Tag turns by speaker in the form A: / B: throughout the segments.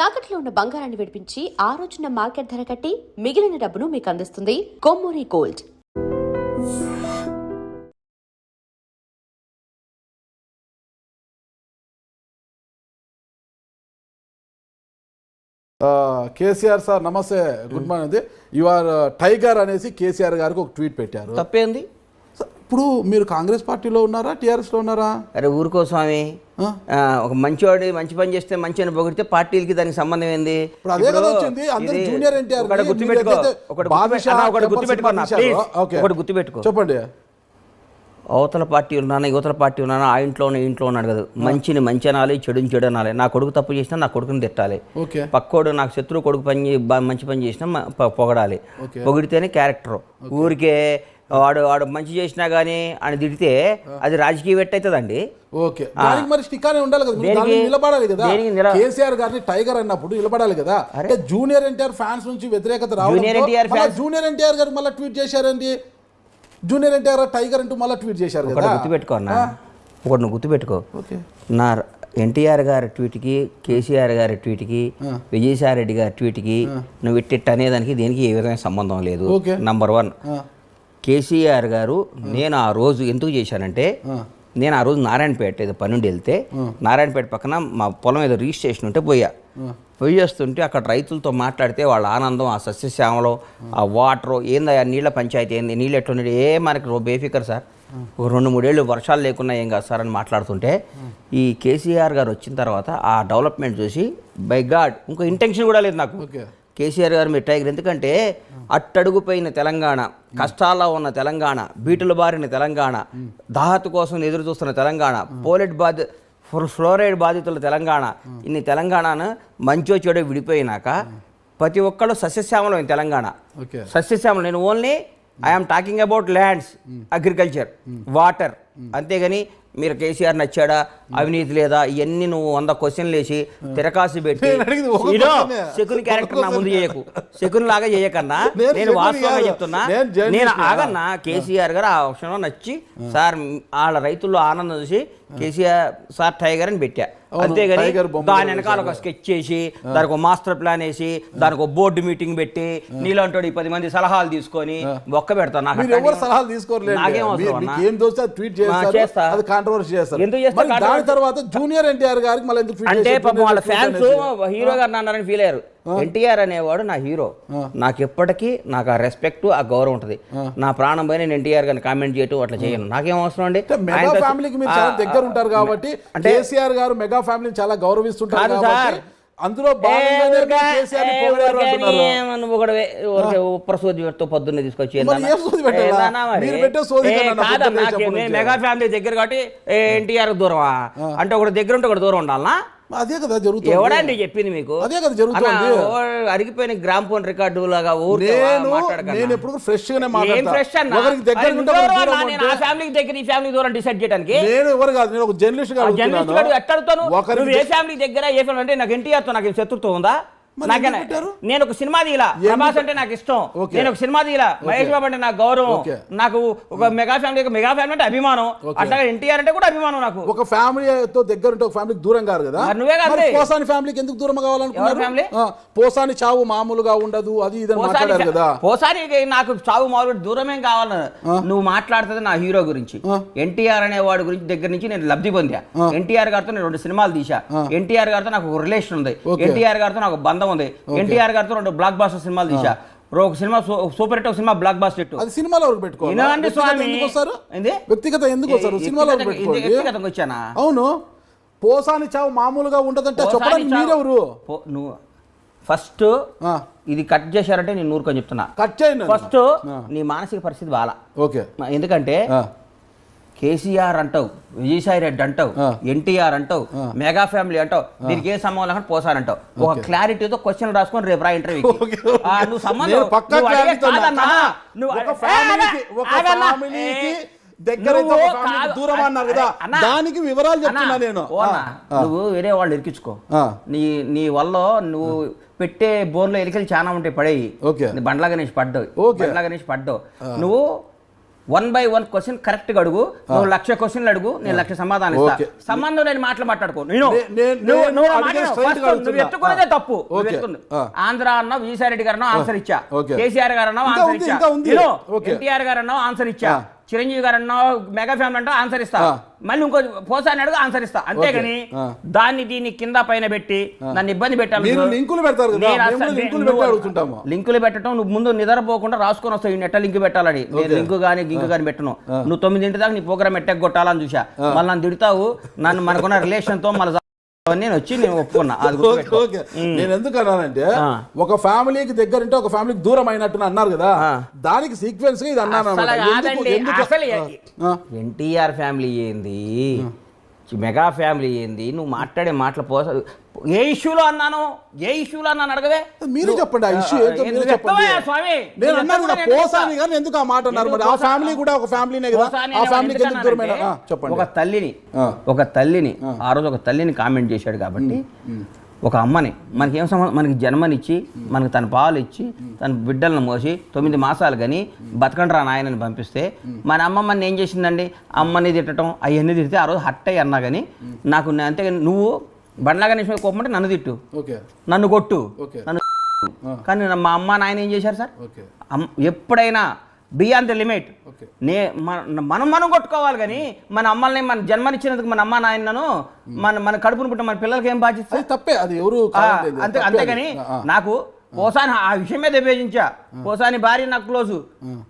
A: తాకట్లో ఉన్న బంగారాన్ని విడిపించి ఆ రోజున మార్కెట్ ధర కట్టి మిగిలిన డబ్బును మీకు అందిస్తుంది కొమ్మూరి గోల్డ్.
B: కేసీఆర్ సార్ నమస్తే, good morning. You are tiger అనేసి కేసీఆర్ గారికి ఒక ట్వీట్ పెట్టారు.
C: తప్పేంది?
B: ఇప్పుడు మీరు కాంగ్రెస్ పార్టీలో ఉన్నారా, టీఆర్ఎస్లో ఉన్నారా?
C: అరే ఊరుకో స్వామి, ఒక మంచివాడు మంచి పని చేస్తే మంచి అని పొగిడితే పార్టీలకి దానికి సంబంధం ఏంది? గుర్తుపెట్టుకో,
B: చెప్పండి.
C: అవతల పార్టీ ఉన్నాను, యువతల పార్టీ ఉన్నాను, ఆ ఇంట్లోనే ఇంట్లో ఉన్నాడు కదా. మంచిని మంచి అనాలి, చెడుని చెడు అనాలి. నా కొడుకు తప్పు చేసినా నా కొడుకుని తిట్టాలి. పక్కోడు నాకు శత్రువు కొడుకు మంచి పని చేసినా పొగడాలి. పొగిడితేనే క్యారెక్టర్. ఊరికే వాడు మంచి చేసినా కానీ అని తిడితే అది రాజకీయ వెట్ అవుతుందండి.
B: ఓకే, మరి స్టికానే ఉండాలి కదా, నిలబడాలి కదా. కేసీఆర్ గారిని టైగర్ అన్నప్పుడు నిలబడాలి కదా. అంటే జూనియర్ ఎన్టీఆర్ ఫ్యాన్స్ నుంచి వ్యతిరేకత రావడం, జూనియర్ ఎన్టీఆర్ గారు మళ్ళీ ట్వీట్ చేశారండి. జూనియర్ ఎన్టీఆర్ టైగర్ అంటూ మళ్ళీ ట్వీట్ చేశారు కదా.
C: గుర్తుపెట్టుకో అన్న, ఒకటి నువ్వు గుర్తుపెట్టుకో. నా ఎన్టీఆర్ గారి ట్వీట్కి, కేసీఆర్ గారి ట్వీట్కి, విజయసాయి రెడ్డి గారి ట్వీట్కి నువ్వు ఇట్టిట్ అనేదానికి దేనికి ఏ విధంగా సంబంధం లేదు. నంబర్ 1, కేసీఆర్ గారు నేను ఆ రోజు ఎందుకు చేశానంటే, నేను ఆ రోజు నారాయణపేట ఏదో పనుండి వెళ్తే నారాయణపేట పక్కన మా పొలం ఏదో రిజిస్ట్రేషన్ ఉంటే పోయి చేస్తుంటే అక్కడ రైతులతో మాట్లాడితే వాళ్ళ ఆనందం, ఆ సస్యశ్యామలో, ఆ వాటరు ఏందా, నీళ్ళ పంచాయతీ ఏంది, నీళ్ళు ఎట్లున్నాడు, మనకి బేఫికర్ సార్, ఒక 2-3 ఏళ్ళు వర్షాలు లేకున్నా ఏం కాదు సార్ అని మాట్లాడుతుంటే, ఈ కేసీఆర్ గారు వచ్చిన తర్వాత ఆ డెవలప్మెంట్ చూసి బై గాడ్ ఇంకో ఇంటెన్షన్ కూడా లేదు నాకు. కేసీఆర్ గారు మీరు టైగర్, ఎందుకంటే అట్టడుగుపోయిన తెలంగాణ, కష్టాల్లో ఉన్న తెలంగాణ, బీటులు బారిన తెలంగాణ, దాహత కోసం ఎదురు చూస్తున్న తెలంగాణ, ఫ్లోరైడ్ బాధితుల తెలంగాణ, ఇన్ని తెలంగాణను మంచో చెడో విడిపోయినాక ప్రతి ఒక్కళ్ళు సస్యశ్యామలం తెలంగాణ. సస్యశ్యామలం, నేను only I'm talking about lands, agriculture, water. అంతేగాని మీరు కేసీఆర్ నచ్చాడా, అవినీతి లేదా, ఇవన్నీ నువ్వు 100 క్వశ్చన్లు వేసి తిరకాసి పెట్టి శకుని క్యారెక్టర్ నా ముందు చేయకు. శకుని లాగా చేయకన్నా నేను వాస్తవంగా చెప్తున్నా. నేను ఆగన్నా, కేసీఆర్ గారు ఆ విషయంలో నచ్చి సార్ వాళ్ళ రైతుల్లో ఆనందం చూసి కేసీఆర్ సార్ టైగర్ అని పెట్టా. అంతేగాని దాని వెనకాల ఒక స్కెచ్ చేసి దానికి ఒక మాస్టర్ ప్లాన్ వేసి దానికి ఒక బోర్డు మీటింగ్ పెట్టి నీలాంటి 10 మంది సలహాలు తీసుకొని ఒక్క పెడతాను.
B: జూనియర్ ఎన్టీఆర్ గారికి
C: అంటే పాపం వాళ్ళ ఫ్యాన్స్ హీరో గారు అన్నారని ఫీల్ అయ్యారు. ఎన్టీఆర్ అనేవాడు నా హీరో, నాకు ఎప్పటికీ నాకు ఆ రెస్పెక్ట్, ఆ గౌరవం ఉంటుంది. నా ప్రాణం పైన నేను ఎన్టీఆర్ గారిని కామెంట్ చేయటం అట్లా చేయను, నాకేం అవసరం అండి.
B: మెగా ఫ్యామిలీకి మీరు చాలా దగ్గర ఉంటారు కాబట్టి, కేసీఆర్ గారు మెగా ఫ్యామిలీని చాలా గౌరవిస్తుంటారు కాబట్టి అందులో
C: ప్రసోదితో పొద్దున్నే తీసుకొచ్చి మెగా ఫ్యామిలీ దగ్గర కాబట్టి ఎన్టీఆర్ దూరమా అంటే ఒకటి దగ్గర ఉంటే ఒకటి దూరం ఉండాలనా?
B: అదే కదా జరుగుతుంది.
C: ఎవడండి చెప్పింది మీకు?
B: అదే కదా జరుగుతుంది.
C: అరిగిపోయిన గ్రామ్ ఫోన్ రికార్డు లాగా
B: నేను ఎప్పుడు ఫ్రెష్ గానే
C: ఫ్యామిలీకి దగ్గర ఈ ఫ్యామిలీ దూరం డిసైడ్ చేయడానికి
B: నేను ఎవరు కాదు, నేను ఒక జర్నలిస్ట్ గా
C: ఎట్టడుతాను. ఏ ఫ్యామిలీ దగ్గర ఏ ఫ్యామిలీ అంటే నాకు ఎన్టీఆర్ తో నాకు శత్రుత్వం ఉందా? నేను ఒక సినిమా తీయలా, ప్రభాస్ అంటే నాకు ఇష్టం, నేను ఒక సినిమా తీయలా, మహేష్ బాబు అంటే నాకు గౌరవం, నాకు ఒక మెగా ఫ్యామిలీ అంటే అభిమానం, అట్లాగే ఎన్టీఆర్ అంటే కూడా అభిమానం. నాకు
B: ఒక ఫ్యామిలీతో దగ్గర ఉంటే ఒక ఫ్యామిలీకి దూరం కాదు కదా.
C: నువ్వే కాదు,
B: పోసాని ఫ్యామిలీకి ఎందుకు దూరం కావాలనుకున్నారు? పోసాని చావు మామూలుగా ఉండదు, అది ఇది మాట్లాడారు కదా.
C: పోసానికి నాకు చావు మామూలు దూరమేం కావాలి. నువ్వు మాట్లాడుతుంది నా హీరో గురించి, ఎన్టీఆర్ అనే వాడి గురించి దగ్గర నుంచి నేను లబ్ధి పొందా. ఎన్టీఆర్ గారితో నేను 2 సినిమాలు తీసా, ఎన్టీఆర్ గారితో నాకు ఒక రిలేషన్ ఉంది, ఎన్టీఆర్ గారితో నాకు బంధం ఉంది, ఎన్టీఆర్ గారితో 2 బ్లాక్ బాస్టర్ సినిమాలు తీసా, ఒక సినిమా సూపర్ హిట్, ఒక సినిమా బ్లాక్ బాస్టర్ హిట్.
B: అది సినిమాలో పెట్టుకోవాలి. వ్యక్తిగత ఎందుకు వస్తారు? సినిమాలో
C: వ్యక్తిగతంగా వచ్చానా?
B: అవును, పోసాని చావు మామూలుగా ఉండదంటే చెప్పడానికి మీరెవరు?
C: నువ్వు ఫస్ట్ ఇది కట్ చేశారంటే నేను నూరుకొని చెప్తున్నా.
B: కట్ చేయండి.
C: ఫస్ట్ నీ మానసిక పరిస్థితి బాలా.
B: ఓకే,
C: ఎందుకంటే కేసీఆర్ అంటావు, విజయసాయి రెడ్డి అంటావు, ఎన్టీఆర్ అంటావు, మెగా ఫ్యామిలీ అంటావు, దీనికి ఏ సంబంధం లేకుండా పోసారంటావు. ఒక క్లారిటీతో క్వశ్చన్ రాసుకొని రేపు రా ఇంటర్వ్యూ. నువ్వు సంబంధం
B: దానికి వివరాలు చెప్తున్నా నేను.
C: నువ్వు వేరే వాళ్ళు ఇరికించుకో, నీ వల్ల నువ్వు పెట్టే బోన్లో ఎలికలు చాలా ఉంటాయి, పడేయి. బండ్లా గణేష్ పడ్డావు, నువ్వు 1 by 1 క్వశ్చన్ కరెక్ట్ గా అడుగు. నువ్వు 1,00,000 క్వశ్చన్లు అడుగు, నేను 1,00,000 సమాధానం ఇస్తా. సంబంధం లేని మాటలు మాట్లాడుకో. నువ్వు ఎత్తుకున్నదే తప్పు. ఆంధ్ర అన్నావు, విజయసాయిరెడ్డి గారు అన్నావు, ఆన్సర్ ఇచ్చా. కేసీఆర్ గారు అన్నావు, ఆన్సర్ ఇచ్చా. ఎన్టీఆర్ గారు అన్నావు, ఆన్సర్ ఇచ్చా. చిరంజీవి గారు అన్నావు, మెగా ఫ్యామిలీ అంటే ఆన్సర్ ఇస్తా. మళ్ళీ ఇంకో పోసాని అడుగు, ఆన్సర్ ఇస్తా. అంతేగాని దాన్ని దీన్ని కింద పైన పెట్టి నన్ను ఇబ్బంది పెట్టాలి. లింకులు పెట్టడం నువ్వు ముందు నిద్రపోకుండా రాసుకొని వస్తావు. నెట్ట లింక్ పెట్టాలని. నేను లింకు కానీ గింకు కానీ పెట్టను. నువ్వు 9 దాకా నీ ప్రోగ్రామ్ ఎట్టకు కొట్టాలని చూసా. మళ్ళీ నన్ను తిడతావు. నన్ను మనకున్న రిలేషన్ తో మళ్ళీ నేను వచ్చి నేను ఒప్పుకున్నా.
B: నేను ఎందుకు అన్నానంటే ఒక ఫ్యామిలీకి దగ్గర ఉంటే ఒక ఫ్యామిలీకి దూరం అయినట్టు అన్నారు కదా, దానికి సీక్వెన్స్ ఇది అన్నాను.
C: ఎన్టీఆర్ ఫ్యామిలీ ఏంది, మెగా ఫ్యామిలీ ఏంది, నువ్వు మాట్లాడే మాటలు ఏ ఇష్యూలో అన్నాను, ఏ ఇష్యూలో అన్నాను అడగవే.
B: మీరు చెప్పండి ఆ ఇష్యూ ఏంటో మీరు చెప్పండి. నేను అన్నాను కదా పోసాని కానీ ఎందుకు ఆ మాట అన్నారు మరి? ఆ ఫ్యామిలీ కూడా ఒక ఫ్యామిలీనే కదా, ఆ ఫ్యామిలీకి ఎందుకు దూరమైన? చెప్పండి.
C: ఒక తల్లిని ఆ రోజు ఒక తల్లిని కామెంట్ చేశాడు కాబట్టి ఒక అమ్మని మనకేం మనకి జన్మనిచ్చి మనకి తన పాలు ఇచ్చి తన బిడ్డలను మోసి 9 మాసాలు కానీ బతకండి రా నాయనని పంపిస్తే మన అమ్మమ్మని ఏం చేసిందండి? అమ్మని తిట్టడం అవన్నీ తిడితే ఆ రోజు హట్ అయ్యి అన్నా కానీ నాకు అంతేగాని నువ్వు బండ్లాగా నిమిషం కోపమంటే నన్ను తిట్టు, నన్ను కొట్టు, నన్ను. కానీ మా అమ్మ నాయన ఏం చేశారు సార్? ఎప్పుడైనా బియాండ్ ద లిమిట్ మనం కొట్టుకోవాలి కానీ మన అమ్మల్ని మన జన్మనిచ్చినందుకు మన అమ్మ నాయనను మన కడుపును పుట్టిన మన పిల్లలకి ఏం బాధ్యత?
B: తప్పే అది ఎవరు
C: అంతేగాని నాకు పోసాని ఆ విషయం మీద విభేజించా. పోసాని భార్య నాకు క్లోజు,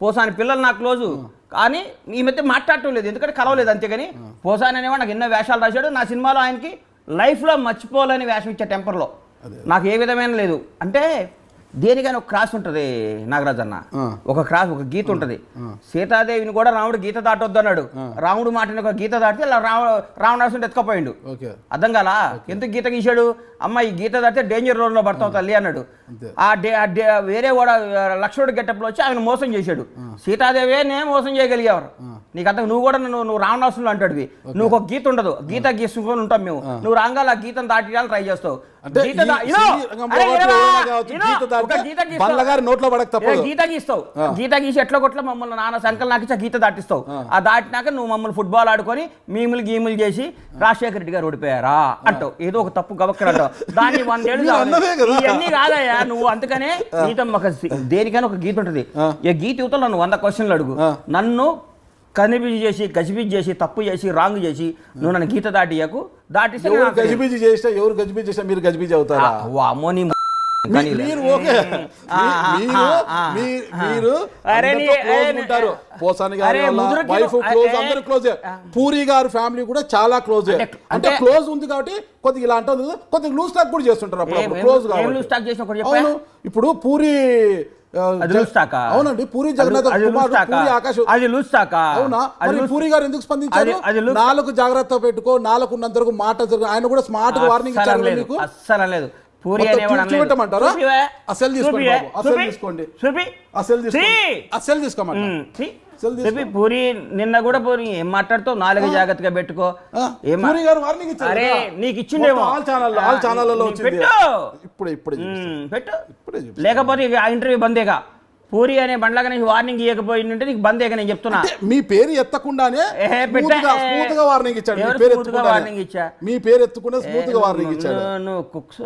C: పోసాని పిల్లలు నాకు క్లోజు, కానీ ఈ మధ్య మాట్లాడటం లేదు ఎందుకంటే కలవలేదు. అంతేగాని పోసాని అనేవాడు నాకు ఎన్నో వేషాలు రాశాడు. నా సినిమాలో ఆయనకి లైఫ్లో మర్చిపోలేని వేషం ఇచ్చే టెంపర్లో నాకు ఏ విధమైన లేదు. అంటే దేనికైనా ఒక క్రాస్ ఉంటుంది నాగరాజ్ అన్న, ఒక క్రాస్ ఒక గీత ఉంటుంది. సీతాదేవిని కూడా రాముడు గీత దాటొద్దు అన్నాడు. రాముడు మాటిని ఒక గీత దాటితే రావణాసుని ఎత్తుకపోయిండు. అర్థం కాలా? ఎందుకు గీత గీశాడు? అమ్మ ఈ గీత దాటితే డేంజర్ రోడ్ లో పడతావు తల్లి అన్నాడు. వేరే కూడా లక్ష్మణుడు గెటప్లో వచ్చి ఆయన మోసం చేశాడు. సీతాదేవి నేను మోసం చేయగలిగేవారు. నీకు అంత నువ్వు కూడా నువ్వు రావణాసులు అంటాడువి. నువ్వు ఒక గీత ఉండదు, గీత గీసుకొని ఉంటాం మేము. నువ్వు రాగాల గీతను దాటియాలని ట్రై చేస్తావు. గీత గీస్తావు, గీత గీసి ఎట్లా కొట్లా మమ్మల్ని నాన్న సంకల్ నాకు గీత దాటిస్తావు. ఆ దాటినాక నువ్వు మమ్మల్ని ఫుట్బాల్ ఆడుకొని మీములు గీములు చేసి రాజశేఖర రెడ్డి గారు ఓడిపోయారా అంటావు. ఏదో ఒక తప్పు గవక్కర్ అంటావు. దాన్ని 100 ఏళ్ళు ఇవన్నీ కాదయ్యా నువ్వు. అందుకనే గీత దేనికైనా ఒక గీత ఉంటుంది. ఈ గీత యువతలో నన్ను 100 క్వశ్చన్లు అడుగు. నన్ను కనిపిజి చేసి గజిబిజి చేసి తప్పు చేసి రాంగ్ చేసి నువ్వు నన్ను గీత దాటియకు. దాటిస్తే
B: గజిబిజి చేసినా ఎవరు గజిబిజి చేసినా మీరు గజిబిజి అవుతారా?
C: అమ్మోని
B: పూరి గారు ఫ్యామిలీ కూడా చాలా క్లోజ్. అంటే క్లోజ్ ఉంది కాబట్టి కొద్దిగా ఇలా అంటే కొద్దిగా లూజ్ టాక్ కూడా చేస్తుంటారు అప్పుడు క్లోజ్ కాబట్టి. ఇప్పుడు పూరి అవునండి, పూరి జగన్నాథ్ పూరి ఆకాశ్ అవునా? పూరి గారు ఎందుకు స్పందించారు? 4 జాగ్రత్త పెట్టుకో, 4 ఉన్నంత వరకు మాట జరుగు. ఆయన కూడా స్మార్ట్ గా వార్నింగ్ ఇచ్చారు మీకు.
C: అస్సలు లేదు. పూరి
B: చూపెట్టమంటారా? అసలు తీసుకోండి బాబు, అసలు తీసుకోండి, అసలు తీసుకోమంటారు.
C: పూరి నిన్న కూడా పూరి ఏం మాట్లాడుతావు? 4 జాగ్రత్తగా పెట్టుకో. అరే నీకు ఇచ్చిండేమో పెట్టు, లేకపోతే ఆ ఇంటర్వ్యూ బందేగా. పూరి అనే బండ్లాగా నీకు వార్నింగ్ ఇవ్వకపోయిందంటే నీకు బందేగా నేను చెప్తున్నా.
B: మీ పేరు ఎత్తకుండానే స్మూత్ గా వార్నింగ్ ఇచ్చాడు. మీ పేరు ఎత్తుకుంటే స్మూత్ గా వార్నింగ్ ఇచ్చాడు.
C: నువ్వు కుక్స్